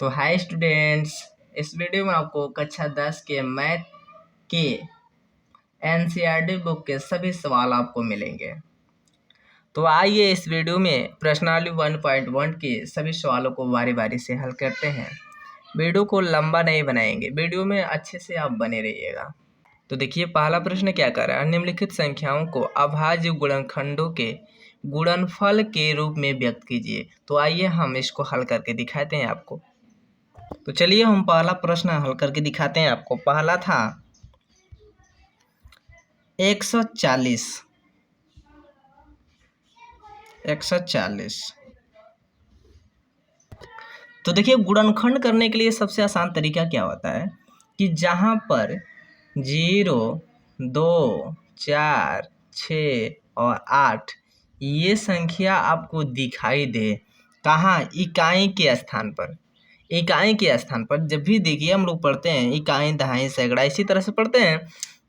तो hi students, इस video में आपको कक्षा 10 के मैथ के एनसीईआरटी बुक के सभी सवाल आपको मिलेंगे। तो आइए इस वीडियो में प्रश्नावली 1.1 के सभी सवालों को बारी बारी से हल करते हैं। वीडियो को लंबा नहीं बनाएंगे, वीडियो में अच्छे से आप बने रहिएगा। तो देखिए पहला प्रश्न क्या कर रहा है, निम्नलिखित संख्याओं को अभाज्य गुणनखंडों के गुणनफल के रूप में व्यक्त कीजिए। तो आइए हम इसको हल करके दिखाते हैं आपको। तो चलिए हम पहला प्रश्न हल करके दिखाते हैं आपको। पहला था 140। तो देखिए गुणनखंड करने के लिए सबसे आसान तरीका क्या होता है कि जहाँ पर 0, 2, 4, 6 और 8 ये संख्या आपको दिखाई दे, कहाँ? इकाई के स्थान पर। इकाई के स्थान पर जब भी देखिए हम लोग पढ़ते हैं इकाई, दहाई, सैकड़ा, इसी तरह से पढ़ते हैं।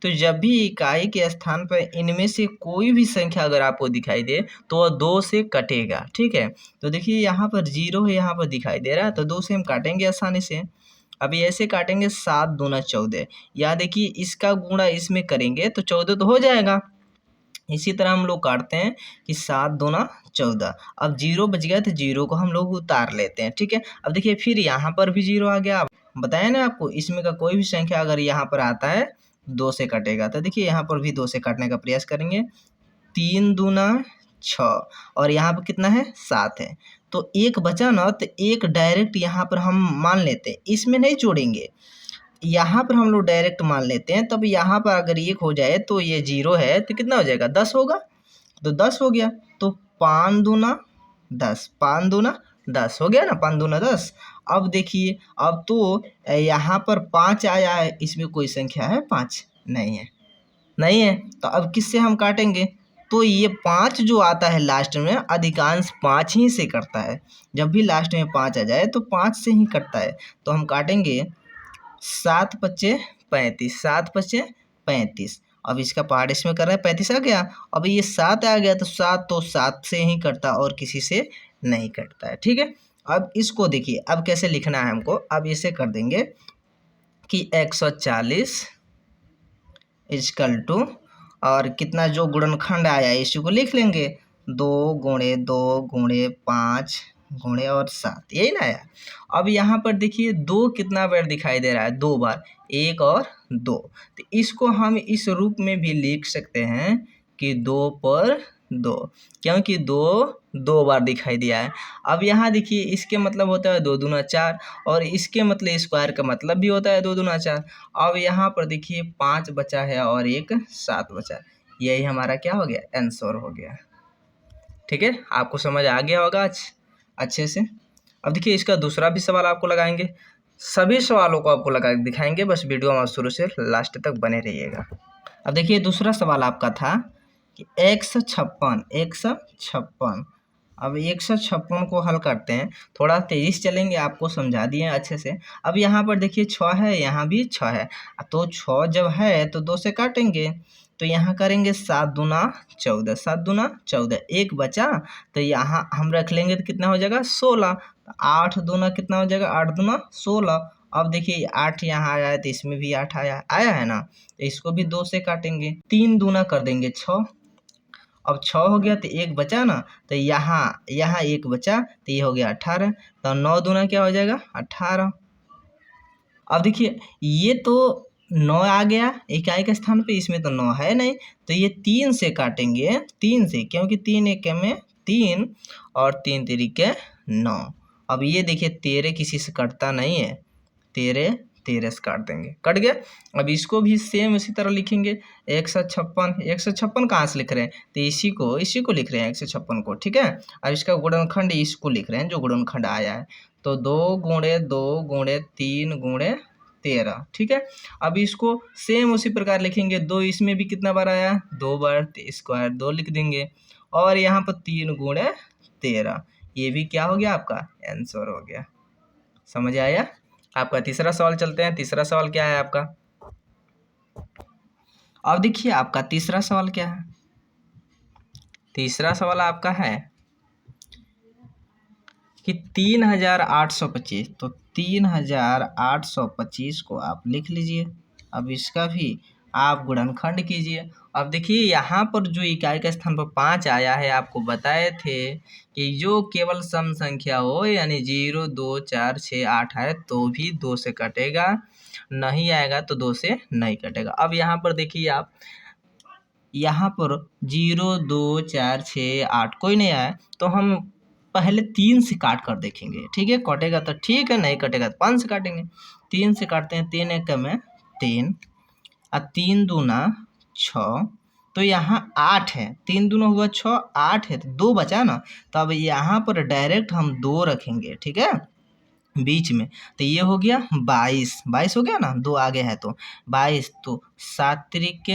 तो जब भी इकाई के स्थान पर इनमें से कोई भी संख्या अगर आपको दिखाई दे तो वह 2 से कटेगा। ठीक है, तो देखिए यहाँ पर 0 है, यहाँ पर दिखाई दे रहा है, तो 2 से हम काटेंगे आसानी से। अभी ऐसे काटेंगे 7 दूना 14, या देखिए इसका गुणा इसमें करेंगे तो 14 तो हो जाएगा। इसी तरह हम लोग काटते हैं कि 7 दूना 14। अब 0 बच गया तो 0 को हम लोग उतार लेते हैं। ठीक है, अब देखिए फिर यहाँ पर भी 0 आ गया। बताया ना आपको, इसमें का कोई भी संख्या अगर यहाँ पर आता है 2 से कटेगा। तो देखिए यहाँ पर भी 2 से काटने का प्रयास करेंगे। 3 दूना 6 और यहाँ पर कितना है 7 है, तो एक बचा ना, तो एक डायरेक्ट यहाँ पर हम मान लेते हैं, इसमें नहीं जोड़ेंगे, यहाँ पर हम लोग डायरेक्ट मान लेते हैं। तब यहाँ पर अगर 1 हो जाए तो ये 0 है तो कितना हो जाएगा 10 होगा, तो 10 हो गया। तो 5 दूना 10, 5 दूना 10 हो गया ना, 5 दूना 10। अब देखिए अब तो यहाँ पर 5 आया है, इसमें कोई संख्या है 5 नहीं है, नहीं है। तो अब किससे हम काटेंगे? तो ये 5 जो आता है लास्ट में, अधिकांश 5 ही से कटता है। जब भी लास्ट में 5 आ जाए तो 5 से ही कटता है। तो हम काटेंगे 7 पच्चे 35, 7 पच्चे 35। अब इसका पार्ट इसमें कर रहे हैं, 35 आ गया। अब ये 7 आ गया, तो 7 तो 7 से ही कटता और किसी से नहीं कटता है। ठीक है, अब इसको देखिए अब कैसे लिखना है हमको। अब इसे कर देंगे कि 140 इजकल टू, और कितना जो गुणनखंड आया इसी को लिख लेंगे, 2 गुणे 2 गुणे 5 गुणे और 7, यही ना आया। अब यहाँ पर देखिए 2 कितना बार दिखाई दे रहा है, 2 बार, 1 और 2। तो इसको हम इस रूप में भी लिख सकते हैं कि 2 पर 2, क्योंकि 2 बार दिखाई दिया है। अब यहाँ देखिए इसके मतलब होता है 2 दूना 4, और इसके मतलब स्क्वायर का मतलब भी होता है 2 दूना 4। अब यहाँ पर देखिए 5 बचा है और एक 7 बचा, यही हमारा क्या हो गया, आंसर हो गया। ठीक है, आपको समझ आ गया होगा अच्छे से। अब देखिए इसका दूसरा भी सवाल आपको लगाएंगे, सभी सवालों को आपको लगा दिखाएंगे, बस वीडियो में शुरू से लास्ट तक बने रहिएगा। अब देखिए दूसरा सवाल आपका था कि 156। अब 156 को हल करते हैं, थोड़ा तेजी से चलेंगे, आपको समझा दिए अच्छे से। अब यहाँ पर देखिए 6 है, यहाँ भी 6 है, तो 6 जब है तो 2 से काटेंगे। तो यहाँ करेंगे 7 दूना 14, 7 दूना 14, एक बचा, तो यहाँ हम रख लेंगे तो कितना हो जाएगा 16। 8 दूना कितना हो जाएगा, 8 दूना 16। अब देखिए 8 यहाँ आया है तो इसमें भी 8 आया है ना, तो इसको भी 2 से काटेंगे। 3 दूना कर देंगे 6, अब 6 हो गया तो एक बचा ना, तो यहाँ एक बचा, तो ये हो गया 18। तो 9 दूना क्या हो जाएगा 18। अब देखिए ये तो 9 आ गया इकाई के स्थान पे, इसमें तो 9 है नहीं, तो ये 3 से काटेंगे, 3 से, क्योंकि 3 एक में 3 और 3 तिरिके 9। अब ये देखिए 13 किसी से कटता नहीं है, 13 से काट देंगे, कट गया। अब इसको भी सेम इसी तरह लिखेंगे, 156 कहाँ से लिख रहे हैं, तो इसी को लिख रहे हैं 156 को। ठीक है, अब इसका गुणनखंड इसको लिख रहे हैं जो गुणनखंड आया है, तो 2 गुणे 2 गुणे 3 गुणे 13। ठीक है, अब इसको सेम उसी प्रकार लिखेंगे, 2 इसमें भी कितना बार आया, 2 बार, तो स्क्वायर 2 लिख देंगे, और यहाँ पर 3 गुणे 13, ये भी क्या हो गया आपका आंसर हो गया। समझ आया? आपका तीसरा सवाल चलते हैं। तीसरा सवाल क्या है आपका, अब देखिए आपका तीसरा सवाल क्या है। तीसरा सवाल आपका है कि 3825, तो 3825 को आप लिख लीजिए। अब इसका भी आप गुणनखंड कीजिए। अब देखिए यहाँ पर जो इकाई के स्थान पर 5 आया है, आपको बताए थे कि जो केवल सम संख्या हो यानी 0, 2, 4, 6, 8 है तो भी 2 से कटेगा, नहीं आएगा तो 2 से नहीं कटेगा। अब यहाँ पर देखिए आप, यहाँ पर 0, 2, 4, 6, 8 कोई नहीं आया तो हम पहले 3 से काट कर देखेंगे। ठीक है, कटेगा तो ठीक है, नहीं कटेगा तो 5 से काटेंगे। 3 से काटते हैं, 3 एक में 3 और 3 दूना 6, तो यहाँ 8 है, 3 दूना हुआ 6, 8 है तो 2 बचा ना, तो अब यहाँ पर डायरेक्ट हम 2 रखेंगे। ठीक है, बीच में, तो ये हो गया 22, 22 हो गया ना, 2 आगे है तो 22, तो 7 त्रिक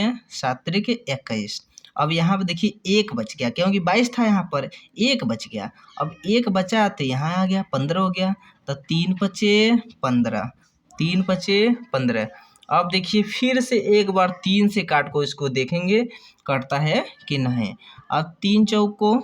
21। अब यहाँ पर देखिए 1 बच गया, क्योंकि 22 था यहाँ पर, 1 बच गया। अब 1 बचा तो यहाँ आ गया 15 हो गया, तो 3 पचे 15, 3 पचे 15। अब देखिए फिर से एक बार 3 से काट को इसको देखेंगे कटता है कि नहीं। अब 3 चौको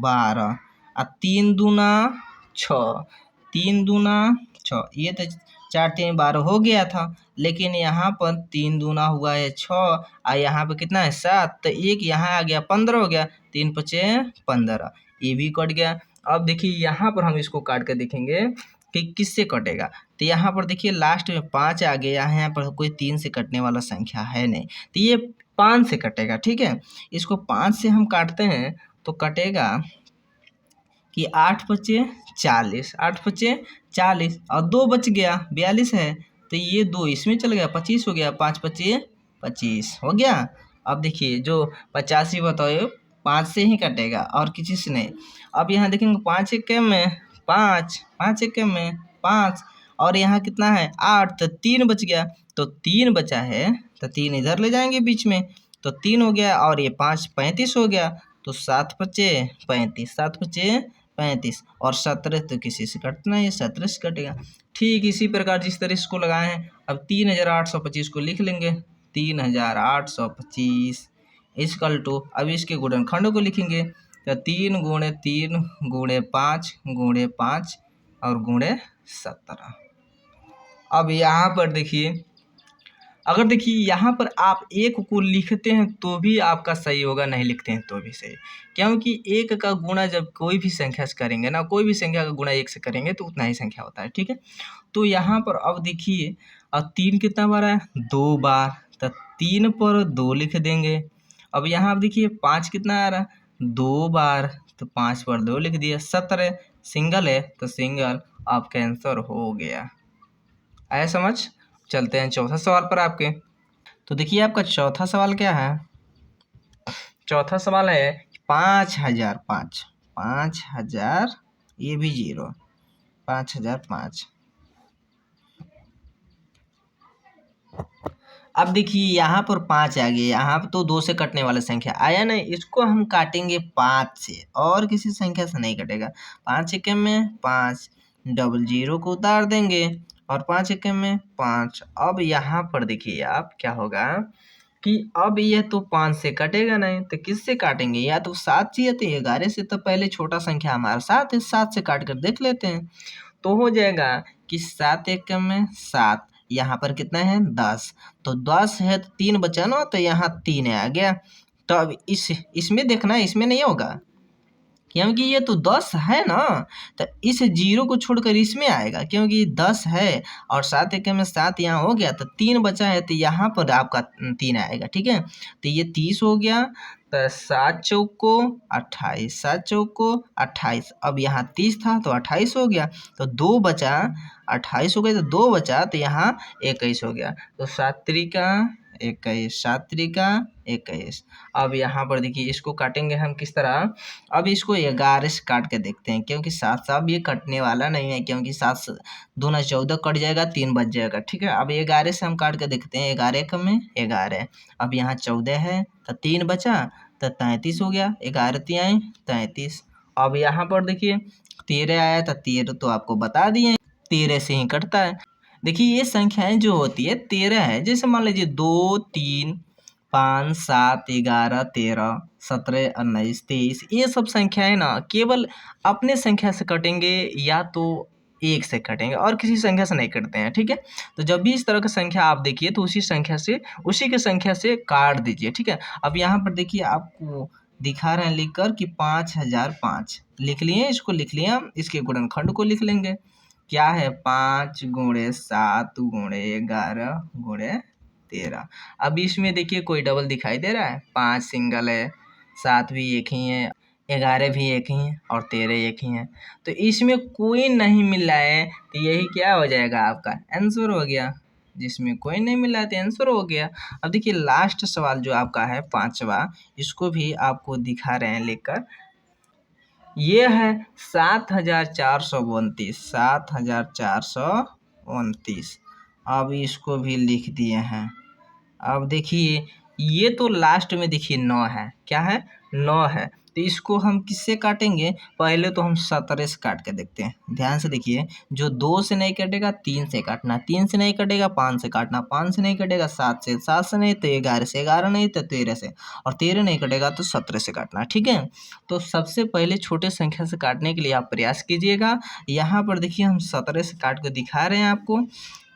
12 और 3 दूना 6, 3 दूना 6, ये तो 4 3 12 हो गया था, लेकिन यहाँ पर 3 दूना हुआ है 6 और यहाँ पे कितना है 7, तो एक यहाँ आ गया 15 हो गया, 3 पचे 15, ये भी कट गया। अब देखिए यहाँ पर हम इसको काट कर देखेंगे कि किससे कटेगा, तो यहाँ पर देखिए लास्ट में 5 आ गया है, यहाँ पर कोई 3 से कटने वाला संख्या है नहीं, तो ये 5 से कटेगा। ठीक है, इसको 5 से हम काटते हैं तो कटेगा कि 8 पचे 40, 8 पचे 40 और 2 बच गया 42 है, तो ये 2 इसमें चल गया, 25 हो गया, 5 पचे 25 हो गया। अब देखिए जो 85 बताओ 5 से ही कटेगा और किसी से नहीं। अब यहाँ देखेंगे 5 एक में 5, 5 एक में 5 और यहाँ कितना है 8, तो 3 बच गया, तो 3 बचा है तो 3 इधर ले जाएंगे बीच में, तो 3 हो गया और ये 5 35 हो गया, तो 7 पचे 35, 7 पचे 35 और 17 तो किसी से कटना है, 17 से कटेगा। ठीक इसी प्रकार जिस तरह इसको लगाए हैं, अब 3825 को लिख लेंगे, 3825 इक्वल टू, अब इसके गुणनखंड को लिखेंगे तो 3 गुणे 3 गुणे 5 गुणे 5 और गुणे 17। अब यहाँ पर देखिए, अगर देखिए यहाँ पर आप 1 को लिखते हैं तो भी आपका सही होगा, नहीं लिखते हैं तो भी सही, क्योंकि 1 का गुणा जब कोई भी संख्या से करेंगे ना, कोई भी संख्या का गुणा 1 से करेंगे तो उतना ही संख्या होता है। ठीक है, तो यहाँ पर अब देखिए, अब 3 कितना बार है 2 बार, तो 3 पर 2 लिख देंगे। अब यहाँ अब देखिए 5 कितना आ रहा है 2 बार, तो 5 पर 2 लिख दिया। 17 सिंगल है तो सिंगल, आपका आंसर हो गया। आया समझ। चलते हैं चौथा सवाल पर आपके। तो देखिए आपका चौथा सवाल क्या है, चौथा सवाल है 5005, 5000 ये भी 0, 5005। अब देखिए यहाँ पर 5 आ गया, यहाँ पर तो 2 से कटने वाला संख्या आया नहीं, इसको हम काटेंगे 5 से और किसी संख्या से नहीं कटेगा। 5 एक में 5, डबल 0 को उतार देंगे और 5 एक में 5। अब यहाँ पर देखिए आप क्या होगा कि अब यह तो 5 से कटेगा नहीं, तो किससे काटेंगे, या तो 7 से या तो 11 से, तो पहले छोटा संख्या हमारा 7 है, 7 से काट कर देख लेते हैं। तो हो जाएगा कि 7 एक में 7, यहाँ पर कितना है 10, तो 10 है तो 3 बचा ना, तो यहाँ 3 आ गया। तो अब इसमें देखना है, इसमें नहीं होगा क्योंकि ये तो 10 है ना, तो इस 0 को छोड़कर इसमें आएगा क्योंकि 10 है और 7 एक में 7 यहाँ हो गया, तो 3 बचा है तो यहाँ पर आपका 3 आएगा। ठीक है, तो ये 30 हो गया, तो 7 चौको 28, 7 चौको 28, अब यहाँ 30 था तो 28 हो गया, तो 2 बचा, 28 हो गया तो 2 बचा, तो यहाँ 21 हो गया, तो 7 त्रिका 21, 7 त्रिका 21। अब यहाँ पर देखिए इसको काटेंगे हम किस तरह, अब इसको 11 से काट के देखते हैं क्योंकि 7 से अब ये कटने वाला नहीं है, क्योंकि 7 से 2 ना 14 कट जाएगा, 3 बच जाएगा। ठीक है, अब 11 से हम काट के देखते हैं, 11 एक में 11, अब यहाँ 14 है तो 3 बचा, तो 33 हो गया, 11 तिहाई 33। अब यहाँ पर देखिए 13 आया, तो 13 तो आपको बता दिए 13 से ही कटता है। देखिए ये संख्याएं जो होती है 13 है, जैसे मान लीजिए 2 3 5, 7, 11, 13, 17, 19, 23 ये सब संख्याएं ना केवल अपने संख्या से कटेंगे या तो एक से कटेंगे और किसी संख्या से नहीं कटते हैं। ठीक है, तो जब भी इस तरह का संख्या आप देखिए तो उसी के संख्या से काट दीजिए। ठीक है, अब यहाँ पर देखिए आपको दिखा रहे हैं लिखकर कि 5005 लिख लिए, इसको लिख लिए हम, इसके गुणनखंड को लिख लेंगे। क्या है 5 गुणे 7 गुणे 11 गुणे 13। अब इसमें देखिए कोई डबल दिखाई दे रहा है, 5 सिंगल है, 7 भी एक ही है, 11 भी एक ही है और 13 एक ही है, तो इसमें कोई नहीं मिल रहा है, तो यही क्या हो जाएगा आपका आंसर हो गया। जिसमें कोई नहीं मिला है तो आंसर हो गया। अब देखिए लास्ट सवाल जो आपका है 5वां, इसको भी आपको दिखा रहे हैं लेकर, ये है 7429, 7429। अब इसको भी लिख दिए हैं। अब देखिए ये तो लास्ट में देखिए 9 है, क्या है 9 है, तो इसको हम किससे काटेंगे, पहले तो हम 17 से काट के देखते हैं। ध्यान से देखिए, जो 2 से नहीं कटेगा 3 से काटना, 3 से नहीं कटेगा 5 से काटना, 5 से नहीं कटेगा 7 से, 7 से नहीं तो 11 से, 11 नहीं तो 13 से, और 13 नहीं कटेगा तो 17 से काटना। ठीक है, तो सबसे पहले छोटे संख्या से काटने के लिए आप प्रयास कीजिएगा। यहाँ पर देखिए हम 17 से काट के दिखा रहे हैं आपको,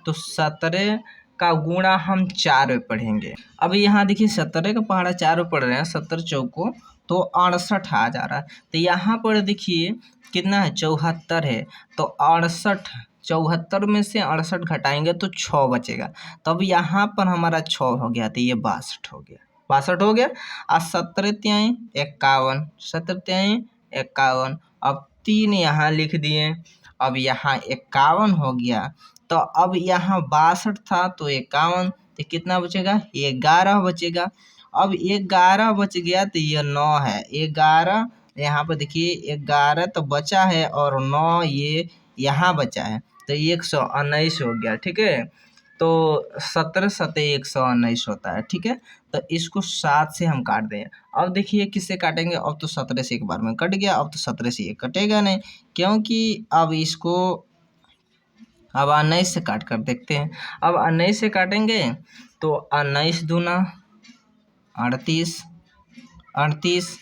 तो 17 का गुणा हम 4 में पढ़ेंगे। अब यहाँ देखिए 17 का पहाड़ा 4 में पढ़ रहे हैं, 70 चौको तो 68 आ जा रहा है, तो यहाँ पर देखिए कितना है 74 है, तो 68, 74 में से 68 घटाएंगे तो 6 बचेगा, तब यहाँ पर हमारा 6 हो गया, तो ये 62 हो गया, 62 हो गया। और 17 त्याई 51, 17 त्याई 51, अब 3 यहाँ लिख दिए, अब यहाँ 51 हो गया, तो अब यहाँ 62 था तो 51, तो कितना बचेगा 11 बचेगा। अब 11 बच गया तो ये 9 है, 11 यहाँ पर देखिए 11 तो बचा है और 9 ये यहाँ बचा है, तो 119 हो गया। ठीक है, तो 17 सते 119 होता है। ठीक है, तो इसको 7 से हम काट दें। अब देखिए किससे काटेंगे, अब तो 17 से एक बार में कट गया, अब तो 17 से ये कटेगा नहीं, क्योंकि अब इसको अब 19 से काट कर देखते हैं। अब 19 से काटेंगे तो 19 दूना 38, 38।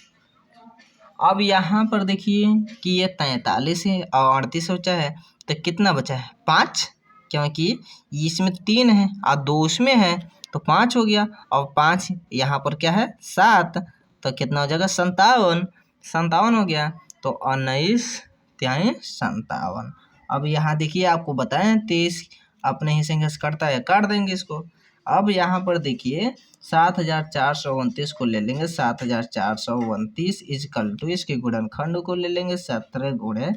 अब यहाँ पर देखिए कि ये 43 है और 38 बचा है, तो कितना बचा है 5, क्योंकि इसमें 3 है और 2 उसमें है, तो 5 हो गया। और 5 यहाँ पर क्या है 7, तो कितना हो जाएगा 57, 57 हो गया। तो 19 त्याई 57। अब यहाँ देखिए आपको बताएं 23 अपने ही संख्या से कटता है, काट देंगे इसको। अब यहाँ पर देखिए 7429 को ले लेंगे, 7429 इजकल टू इसके गुणनखंड को ले लेंगे 17 गुणे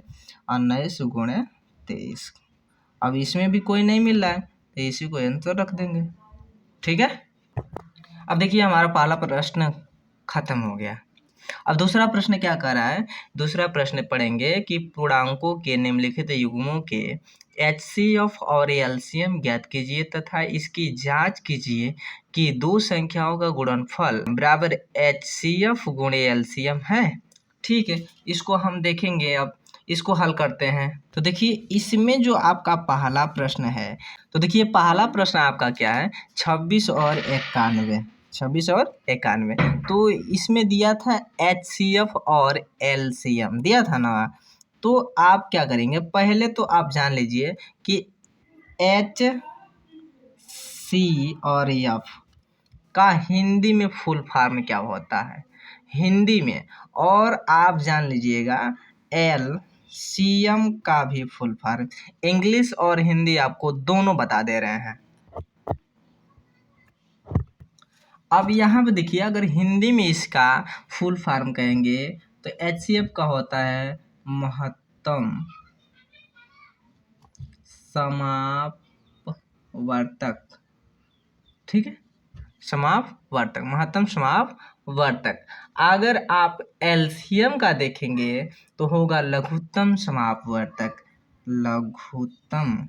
19 गुणे 23। अब इसमें भी कोई नहीं मिल रहा है तो इसी को आंसर रख देंगे। ठीक है, अब देखिए हमारा पहला प्रश्न खत्म हो गया। अब दूसरा प्रश्न क्या कर रहा है, दूसरा प्रश्न पढ़ेंगे कि पूर्णांकों के निम्नलिखित युग्मों के HCF और एलसीएम ज्ञात कीजिए तथा इसकी जांच कीजिए कि दो संख्याओं का गुणनफल बराबर HCF गुणे एलसीएम है। ठीक है, इसको हम देखेंगे। अब इसको हल करते हैं, तो देखिए इसमें जो आपका पहला प्रश्न है, तो देखिए पहला प्रश्न आपका क्या है 26 और 91, 26 और 91, तो इसमें दिया था HCF और LCM दिया था ना। तो आप क्या करेंगे, पहले तो आप जान लीजिए कि HC और F का हिंदी में फुल फॉर्म क्या होता है हिंदी में, और आप जान लीजिएगा LCM का भी फुल फॉर्म। इंग्लिश और हिंदी आपको दोनों बता दे रहे हैं। अब यहाँ पे देखिए अगर हिंदी में इसका फुल फॉर्म कहेंगे तो HCF का होता है महत्तम समापवर्तक। ठीक है, समापवर्तक, महत्तम समापवर्तक। अगर आप LCM का देखेंगे तो होगा लघुत्तम समापवर्तक, लघुत्तम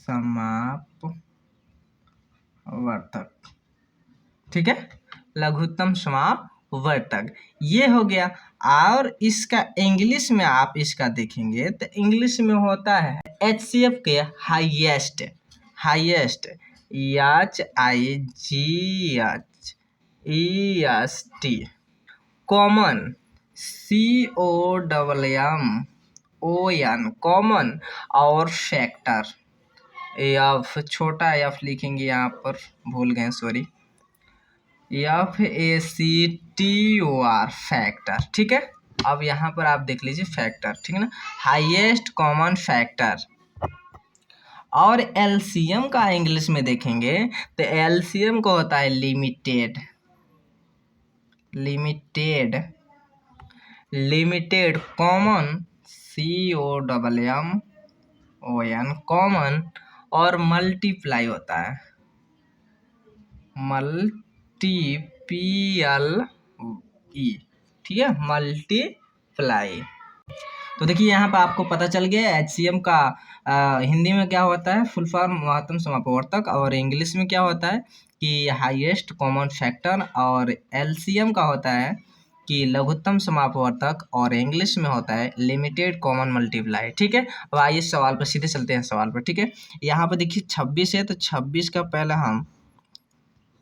समापवर्तक। ठीक है, लघुत्तम समापवर्तक ये हो गया। और इसका इंग्लिश में आप इसका देखेंगे तो इंग्लिश में होता है HCF के highest, highest HIGHEST, common COMMON, common, और फैक्टर, एफ छोटा एफ लिखेंगे यहाँ पर, भूल गए सॉरी, FACTOR, फैक्टर। ठीक है, अब यहाँ पर आप देख लीजिए फैक्टर, ठीक है ना, हाईएस्ट कॉमन फैक्टर। और एलसीएम का इंग्लिश में देखेंगे तो एलसीएम को होता है लिमिटेड कॉमन, COMMON, कॉमन, और मल्टीप्लाई होता है, MULTIPLE, ठीक है, मल्टीप्लाई। तो देखिए यहाँ पर आपको पता चल गया एचसीएम का हिंदी में क्या होता है, फुल फॉर्म महत्तम समापवर्तक, और इंग्लिश में क्या होता है कि हाईएस्ट कॉमन फैक्टर, और एलसीएम का होता है कि लघुत्तम समापवर्तक, और इंग्लिश में होता है लिमिटेड कॉमन मल्टीप्लाई। ठीक है, अब आइए सवाल पर सीधे चलते हैं सवाल पर। ठीक है, यहाँ पर देखिए 26 है, तो 26 का पहले हम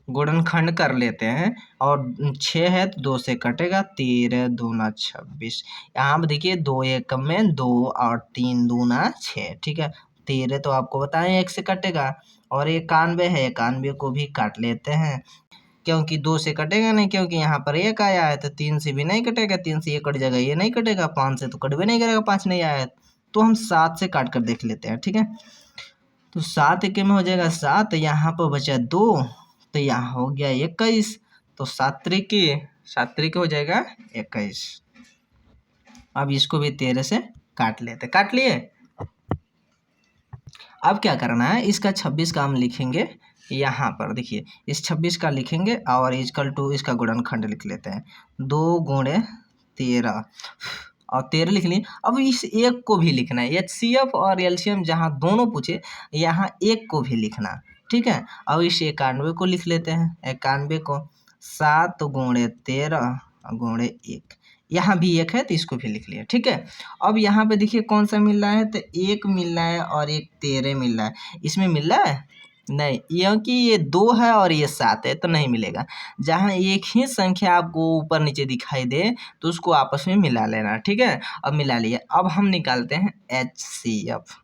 गुणनखंड कर लेते हैं, और 6 है तो 2 से कटेगा, 13 दूना 26। यहाँ पर देखिए 2 एकम में 2 और 3 दूना 6। ठीक है, 13 तो आपको बताएं 1 से कटेगा, और 91 है, 91 को भी काट लेते हैं, क्योंकि 2 से कटेगा नहीं, क्योंकि यहाँ पर 1 आया है, तो 3 से भी नहीं कटेगा, 3 से ये कट जाएगा, ये नहीं कटेगा, 5 से तो कट भी नहीं करेगा, 5 नहीं आया है, तो हम 7 से काट कर देख लेते हैं। ठीक है, तो 7 एक में हो जाएगा 7, यहाँ पर बचा 2, तो यहाँ हो गया 21, तो 7 त्रिक हो जाएगा 21। अब इसको भी 13 से काट लेते, काट लिए। अब क्या करना है, इसका 26 का हम लिखेंगे यहाँ पर, देखिए इस 26 का लिखेंगे, और इक्वल टू इसका गुणनखंड लिख लेते हैं, 2 गुणे 13, और 13 लिख लिए। अब इस एक को भी लिखना है, एचसीएफ और एलसीएम जहाँ दोनों पूछे, यहाँ एक को भी लिखना। ठीक है, अब इस 91 को लिख लेते हैं, 91 को 7 गुणे 13 गुणे 1, यहाँ भी 1 है तो इसको भी लिख लिया। ठीक है, अब यहाँ पे देखिए कौन सा मिल रहा है, तो 1 मिल रहा है और 1 13 मिल रहा है, इसमें मिल रहा है नहीं, क्योंकि ये 2 है और ये 7 है, तो नहीं मिलेगा। जहाँ एक ही संख्या आपको ऊपर नीचे दिखाई दे तो उसको आपस में मिला लेना। ठीक है, अब मिला लिया, अब हम निकालते हैं HCF।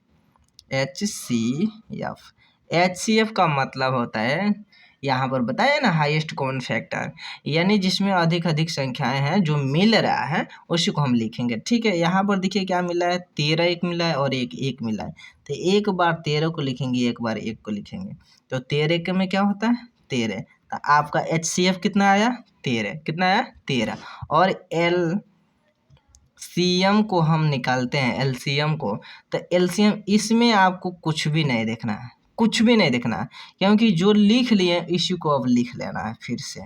HCF का मतलब होता है, यहाँ पर बताया ना, हाईएस्ट कॉमन फैक्टर, यानी जिसमें अधिक संख्याएं हैं, जो मिल रहा है उसी को हम लिखेंगे। ठीक है, यहाँ पर देखिए क्या मिला है, 13 एक मिला है और 1 मिला है, तो एक बार 13 को लिखेंगे, एक बार 1 को लिखेंगे, तो 13 में क्या होता है 13, तो आपका HCF कितना आया 13, कितना आया 13। और LCM को हम निकालते हैं, LCM को, तो LCM इसमें आपको कुछ भी नहीं देखना है, कुछ भी नहीं देखना है, क्योंकि जो लिख लिए इसी को अब लिख लेना है, फिर से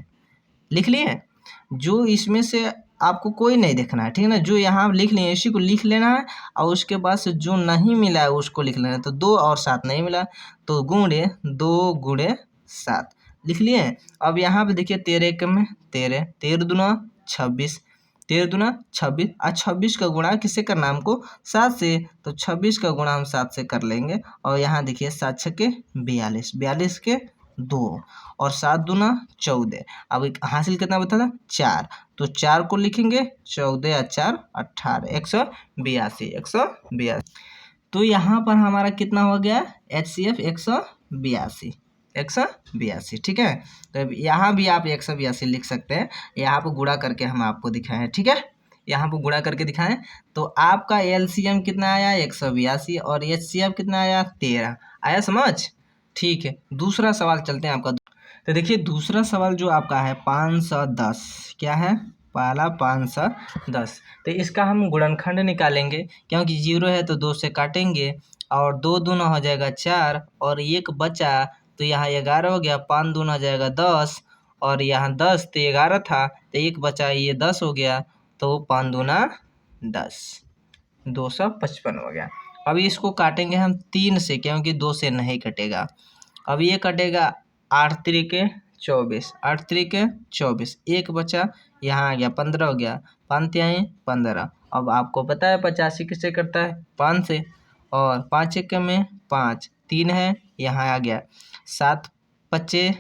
लिख लिए, जो इसमें से आपको कोई नहीं देखना है। ठीक है ना, जो यहाँ लिख लिए इसी को लिख लेना है, और उसके बाद से जो नहीं मिला है उसको लिख लेना है। तो 2 और 7 नहीं मिला, तो 2 गुणे 7 लिख लिए। अब यहाँ पे देखिए 13 एक में 13, 13 दूना 26, 13 दूना 26, और 26 का गुणा किससे करना हमको 7 से, तो 26 का गुणा हम 7 से कर लेंगे, और यहाँ देखिए 7 छक्के 42, 42 के 2, और 7 दूना 14। अब हासिल कितना बता था 4, तो 4 को लिखेंगे, 14 और 4 18, 182, 182। तो यहाँ पर हमारा कितना हो गया HCF 182। ठीक है, तो यहाँ भी आप 182 लिख सकते हैं, यहाँ पर गुणा करके हम आपको दिखाएं। ठीक है, यहाँ पर गुणा करके दिखाएं, तो आपका LCM कितना आया 182, और HCF कितना आया 13 आया, समझ। ठीक है, दूसरा सवाल चलते हैं आपका। तो देखिए दूसरा सवाल जो आपका है 510, क्या है, पहला 510, तो इसका हम गुणनखंड निकालेंगे, क्योंकि 0 है तो 2 से काटेंगे, और 2 दूना हो जाएगा 4, और 1 बचा, तो यहाँ 11 हो गया, 5 दूना हो जाएगा 10, और यहाँ 10 तो 11 था, तो 1 बचा, ये 10 हो गया, तो 5 दूना 10, 255 हो गया। अभी इसको काटेंगे हम 3 से, क्योंकि 2 से नहीं कटेगा। अब ये कटेगा 8 त्रिके 24, 8 त्रिके 24, 1 बचा, यहाँ आ गया 15 हो गया, 5 तिहाई 15। अब आपको पता है 85 किससे करता है 5 से, और 5 एक में 5, 3 है यहाँ आ गया 7 पच्चे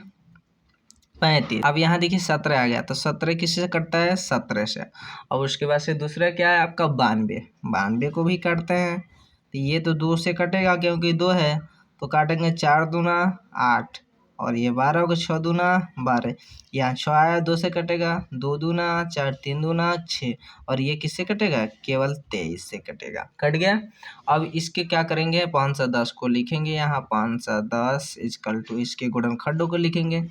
35। अब यहाँ देखिए 17 आ गया, तो 17 किससे कटता है? 17 से। और उसके बाद से दूसरा क्या है आपका? 92। 92 को भी काटते हैं, तो ये तो 2 से कटेगा क्योंकि 2 है, तो काटेंगे 4 दूना 8, और ये 12 होगा, 6 दूना 12। यहाँ 6 आया, 2 से कटेगा, 2 दूना 4, 3 दूना 6, और ये किससे कटेगा? केवल 23 से कटेगा। कट गया। अब इसके क्या करेंगे? 510 को लिखेंगे यहाँ, 510 इजकल टू इसके गुणनखंडों को लिखेंगे,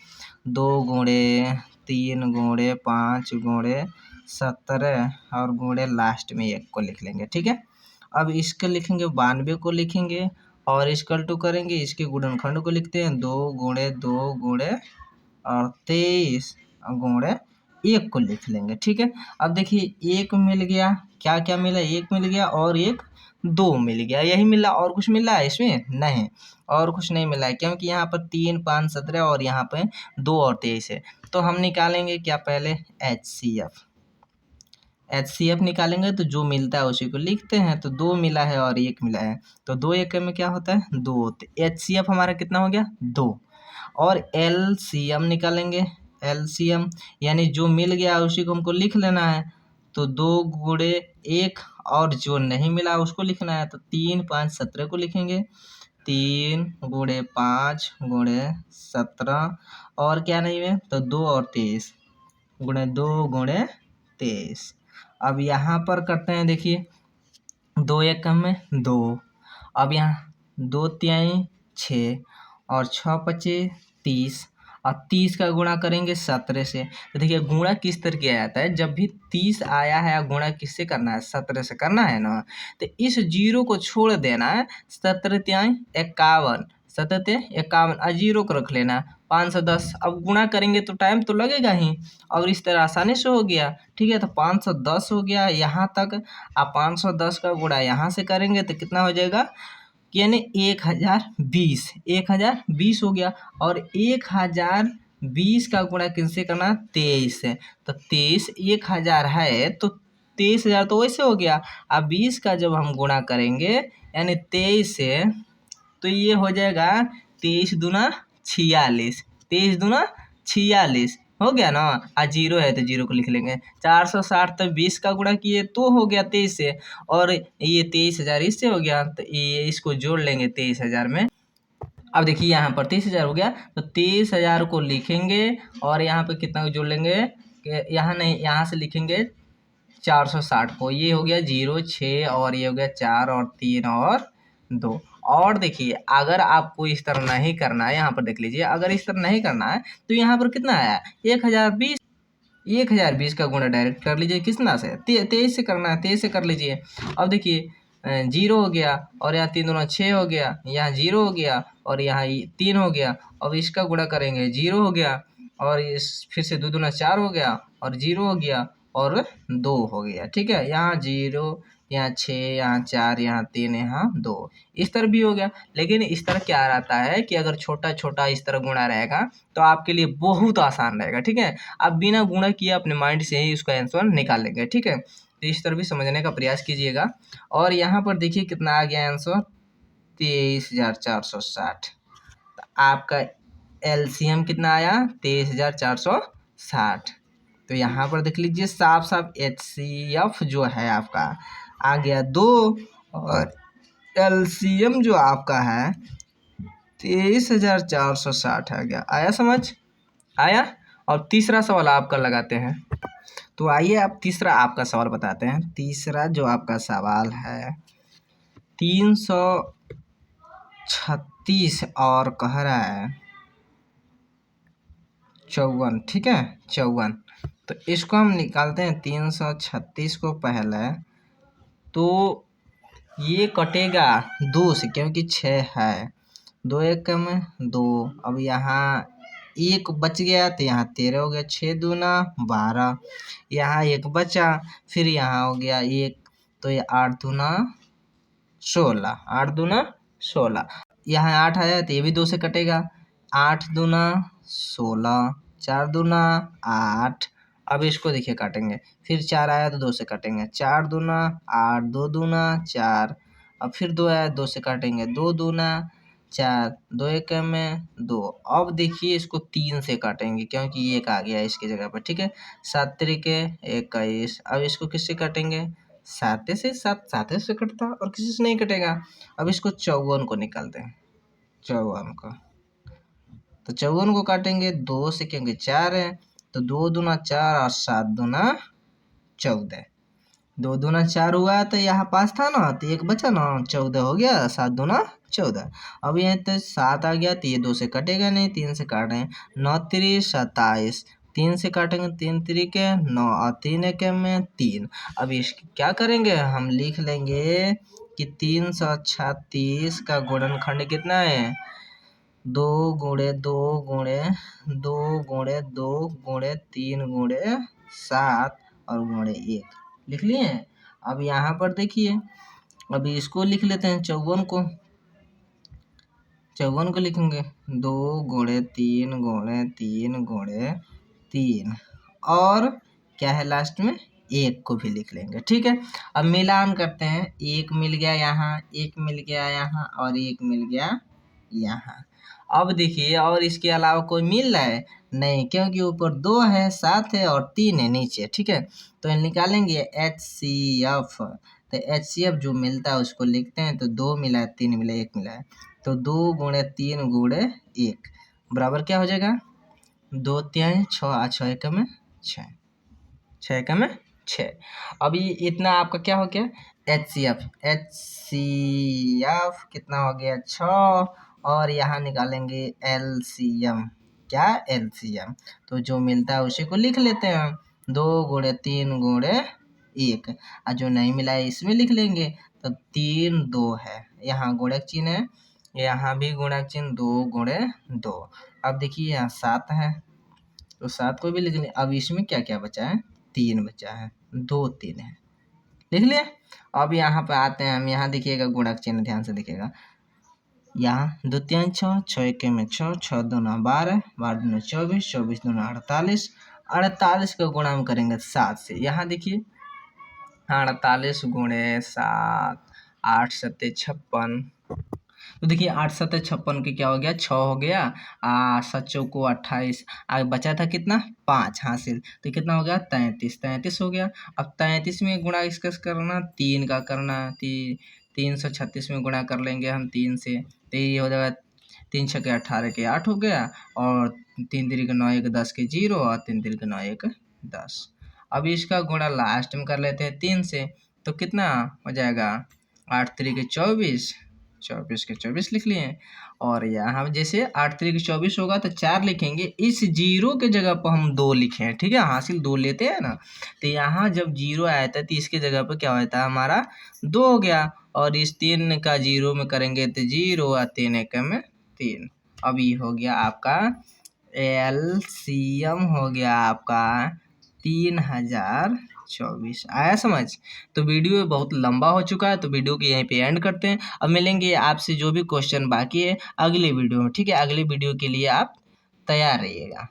2 गुणे 3 गुणे 5 गुणे 17 और गुणे लास्ट में 1 को लिख लेंगे। ठीक है। अब इसके लिखेंगे 92 को लिखेंगे, और इजकल टू करेंगे इसके गुणनखंड को लिखते हैं, 2 गुणे 2 गुणे और 23 गुणे 1 को लिख लेंगे। ठीक है। अब देखिए 1 मिल गया, क्या क्या मिला? 1 मिल गया और 1 2 मिल गया, यही मिला। और कुछ मिला है इसमें? नहीं, और कुछ नहीं मिला है, क्योंकि यहाँ पर 3 5 17 और यहाँ पे 2 और 23 है। तो हम निकालेंगे क्या? पहले HCF निकालेंगे, तो जो मिलता है उसी को लिखते हैं। तो 2 मिला है और 1 मिला है, तो 2 1 में क्या होता है? 2। तो HCF हमारा कितना हो गया? 2। और LCM निकालेंगे, LCM यानी जो मिल गया उसी को हमको लिख लेना है, तो 2 गुणे 1, और जो नहीं मिला उसको लिखना है, तो 3 5 17 को लिखेंगे, 3 गुणे 5 गुणे 17, और क्या नहीं है? तो 2 और 23 गुणे 2 गुणे 23। अब यहाँ पर करते हैं, देखिए 2 1 में 2, अब यहाँ 2 तिहाई 6 और 6 पचे 30, और 30 का गुणा करेंगे 17 से। तो देखिए गुणा किस तरह किया जाता है? जब भी 30 आया है, गुणा किससे करना है? 17 से करना है ना। तो इस जीरो को छोड़ देना है, 17 तिहाई 51, 17 51, जीरो को रख लेना, 510। अब गुणा करेंगे तो टाइम तो लगेगा ही, और इस तरह आसानी से हो गया। ठीक है, तो 510 हो गया यहाँ तक। आप 510 का गुणा यहाँ से करेंगे तो कितना हो जाएगा? यानी 1020, 1020 हो गया। और 1020 का गुणा किससे करना? 23 से। तो 23 1000 है, तो 23,000 तो वैसे हो गया। अब 20 का जब हम गुणा करेंगे यानी 23 से, तो ये हो जाएगा 23 दूना 46, 23 दूना 46 हो गया ना। जीरो है तो जीरो को लिख लेंगे। 460 तो 20 का गुणा किए तो हो गया 23 से, और ये 23,000 इससे हो गया, तो ये इसको जोड़ लेंगे 23,000 में। अब देखिए यहाँ पर 23,000 हो गया, तो 23,000 को लिखेंगे, और यहाँ पे कितना को जोड़ लेंगे? यहाँ नहीं, यहाँ से लिखेंगे 460 को। ये हो गया 0 6, और ये हो गया 4 और 3 और 2। और देखिए अगर आपको इस तरह नहीं करना है, यहाँ पर देख लीजिए, अगर इस तरह नहीं करना है तो यहाँ पर कितना आया? 1020। 1020 का गुणा डायरेक्ट कर लीजिए, कितना से? 23 से करना है, 23 से कर लीजिए। अब देखिए 0 हो गया, और यहाँ 3 दूना 6 हो गया, यहाँ 0 हो गया, और यहाँ 3 हो गया। अब इसका गुणा करेंगे, 0 हो गया, और इस फिर से 2 दूना 4 हो गया, और 0 हो गया, और 2 हो गया। ठीक है, यहाँ 0, यहाँ 6, यहाँ 4, यहाँ 3, यहाँ 2, इस तरह भी हो गया। लेकिन इस तरह क्या रहता है कि अगर छोटा छोटा इस तरह गुणा रहेगा तो आपके लिए बहुत आसान रहेगा। ठीक है, आप बिना गुणा किए अपने माइंड से ही उसका आंसर निकाल लेंगे। ठीक है, तो इस तरह भी समझने का प्रयास कीजिएगा। और यहाँ पर देखिए कितना आ गया आंसर? 23,460। तो आपका LCM कितना आया? 23,460। तो यहाँ पर देख लीजिए साफ साफ HCF जो है आपका आ गया 2, और LCM जो आपका है 23,460 आ गया। आया समझ? आया। और तीसरा सवाल आपका लगाते हैं। तो आइए आप तीसरा आपका सवाल बताते हैं। तीसरा जो आपका सवाल है 336 और कह रहा है 54। ठीक है, 54। तो इसको हम निकालते हैं 336 को पहले, तो ये कटेगा 2 से, क्योंकि 6 है, 2 1 में 2। अब यहाँ 1 बच गया, तो यहाँ 13 हो गया, 6 दूना 12, यहाँ 1 बचा, फिर यहाँ हो गया 1, तो ये 8 दूना 16, 8 दूना 16। यहाँ 8 आया तो ये भी 2 से कटेगा, 8 दूना 16, 4 दूना 8। अब इसको देखिए काटेंगे, फिर 4 आया तो 2 से काटेंगे, 4 दूना 8, 2 दूना 4। अब फिर 2 आया, 2 से काटेंगे, 2 दूना 4, 2 एक में 2। अब देखिए इसको 3 से काटेंगे क्योंकि 1 आ गया इसकी जगह पर, ठीक है। 7 तरीके 21। अब इसको किससे काटेंगे? 7 से। 7 से कटता और किसी से नहीं कटेगा। अब इसको 54 को निकालते हैं, 54 को। तो 54 को काटेंगे 2 से क्योंकि 4 है, तो 2 दूना 4 और 7 दूना 14। 2 दूना 4 हुआ तो यहाँ 5 था ना, तो 1 बचा ना, 14 हो गया। 7 दूना 14। अब यहाँ तो 7 आ गया, तो ये 2 से कटेगा नहीं, 3 से काट रहे हैं। 9 3 27, 3 से काटेंगे, 3 तरीके 9 और 3 एक में 3। अब इसकी क्या करेंगे, हम लिख लेंगे कि 336 का गुणनखंड कितना है? 2 गुणे 2 गुणे 2 गुणे 2 गुणे 3 गुणे 7 और गुणे 1 लिख लिए। अब यहाँ पर देखिए, अभी इसको लिख लेते हैं 54 को। 54 को लिखेंगे 2 गुणे 3 गुणे 3 गुणे 3 और क्या है लास्ट में 1 को भी लिख लेंगे, ठीक है। अब मिलान करते हैं, 1 मिल गया यहाँ, 1 मिल गया यहाँ और 1 मिल गया यहाँ। अब देखिए और इसके अलावा कोई मिल रहा है? नहीं, क्योंकि ऊपर 2 है, 7 है और 3 है नीचे, ठीक है। तो निकालेंगे HCF। तो HCF जो मिलता है उसको लिखते हैं, तो 2 मिला है, 3 मिला है, 1 मिला है, तो 2 गुणे 3 गुणे 1 बराबर क्या हो जाएगा? 2 3 6 6 एक में 6, 6 एक में 6। अभी इतना आपका क्या हो गया? HCF कितना हो गया? 6। और यहाँ निकालेंगे LCM। क्या? LCM। तो जो मिलता है उसी को लिख लेते हैं, 2 गुणे 3 गुणे 1। और जो नहीं मिला है इसमें लिख लेंगे, तो 3 2 है, यहाँ गुणक चिन्ह है, यहाँ भी गुणक चिन्ह, 2 गुणे 2। अब देखिए यहाँ 7 है, तो 7 को भी लिख लें। अब इसमें क्या क्या बचा है? 3 बचा है, 2 3 है, लिख लिया। अब यहाँ पे आते हैं हम, यहाँ देखिएगा गुणक चिन्ह ध्यान से देखिएगा, यहाँ 2 3 6, 6 एक में 6, 6 दूना 12, 12 दूना 24, 24 दूना 48, 48 का गुणा हम करेंगे 7 से। यहाँ देखिए 48 गुणे 7, 8 7 56। तो देखिए 8 7 56 के क्या हो गया? 6 हो गया। 7 चौको 28, आगे बचा था कितना? 5 हासिल, तो कितना हो गया? 33। 33 हो गया। अब 33 में गुणा इसका करना, 3 का करना, 336 में गुणा कर लेंगे हम 3 से, तो ये हो जाएगा 3 छक्के 18 के 8 हो गया, और 3 तिरिके 9 1 10 के 0 और 3 तिरिके 9 1 10। अब इसका गुणा लास्ट में कर लेते हैं 3 से, तो कितना हो जाएगा? 8 तिरिके 24, 24 के 24 लिख लिए। और यहाँ जैसे 8 तिरिके 24 होगा तो 4 लिखेंगे, इस 0 के जगह पर हम 2 लिखे हैं, ठीक है, हासिल 2 लेते हैं ना। तो यहाँ जब 0 आया था तो इसके जगह पर क्या होता है? हमारा 2 हो गया। और इस 3 का 0 में करेंगे तो 0 और 3 एक में 3। अब ये हो गया आपका LCM, हो गया आपका 3024। आया समझ? तो वीडियो बहुत लंबा हो चुका है, तो वीडियो को यहीं पे एंड करते हैं। अब मिलेंगे आपसे जो भी क्वेश्चन बाकी है अगले वीडियो में, ठीक है। अगले वीडियो के लिए आप तैयार रहिएगा।